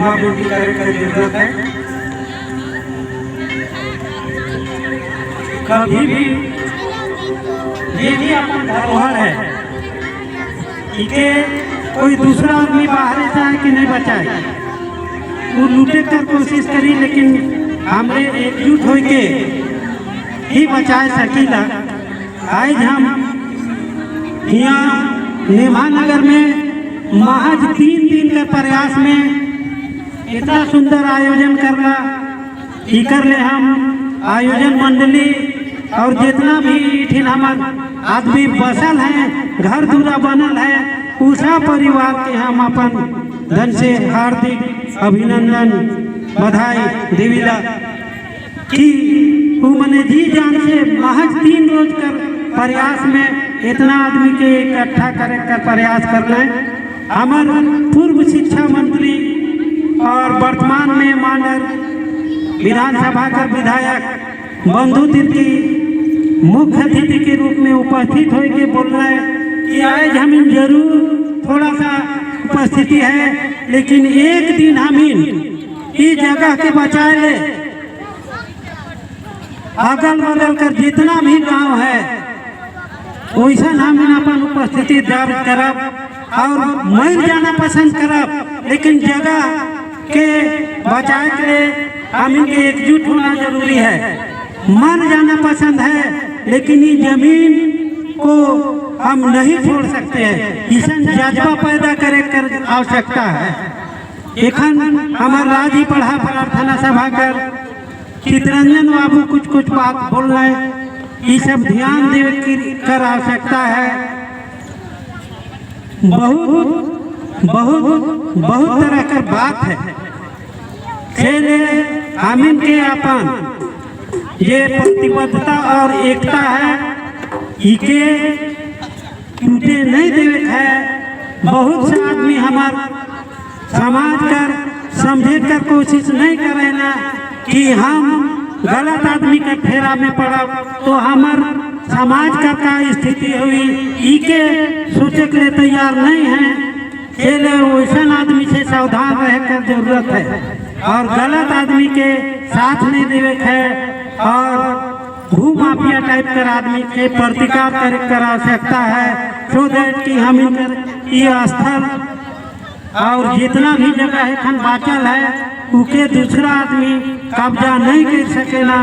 धुआं बूटी करे की जरूरत है। कभी भी ये भी अपन धरोहर है, इके कोई दूसरा आदमी बाहर चाहे कि नहीं बचाए, वो लूटे कर कोशिश करी, लेकिन हमरे एकजुट होके ही बचाए सकीला। आज हम यहाँ नेभानगर में महज 3 दिन के प्रयास में इतना सुंदर आयोजन करना, इकर ले हम आयोजन मंडली और जितना भी इठिन हमार आदमी बसल है, घर दूरा बनल है, उसा परिवार के हम अपन धन से हार्दिक अभिनंदन बधाई देविला कि मैंने जी जान से महज 3 रोज कर प्रयास में इतना आदमी के इकट्ठा करे कर प्रयास करना है। हमारे पूर्व शिक्षा मंत्री और वर्तमान में माननीय विधानसभा का विधायक बंधु तिर्की मुख्य अतिथि के रूप में उपस्थित होके बोल रहे हैं कि आज हम जरूर थोड़ा सा उपस्थिति है, लेकिन एक दिन हम इस जगह के बचाए ले, अगल बगल कर जितना भी गांव है वैसा हम अपन उपस्थिति दर्ज करब और मर जाना पसंद करब, लेकिन जगह के बचाए के लिए हम इनके एकजुट होना जरूरी है। मर जाना पसंद है, लेकिन ये जमीन को हम नहीं छोड़ सकते हैं, इसन जज्बा पैदा करे कर आवश्यकता है। एखन हमार राजी पढ़ा प्रार्थना सभा कर चितरंजन बाबू कुछ बात बोल रहे हैं, ये सब ध्यान दे कर आवश्यकता है। बहुत तरह का बात है, हम के अपन ये प्रतिबद्धता और एकता है, इके टूटे नहीं देवे है। बहुत से आदमी हमार समाज कर समझे कर कोशिश नहीं करे ना कि हम गलत आदमी के फेरा में पड़ा तो हमार समाज का स्थिति हुई, इके सोचे के लिए तैयार नहीं है। वैसा आदमी से सावधान रह कर जरूरत है और गलत आदमी के साथ नहीं देवे है और भूमाफिया टाइप कर आदमी के प्रतिकार कर आवश्यकता है, सो दैट कि हम ये स्थल और जितना भी जगह है खन बाचल है उके दूसरा आदमी कब्जा नहीं कर सकेला।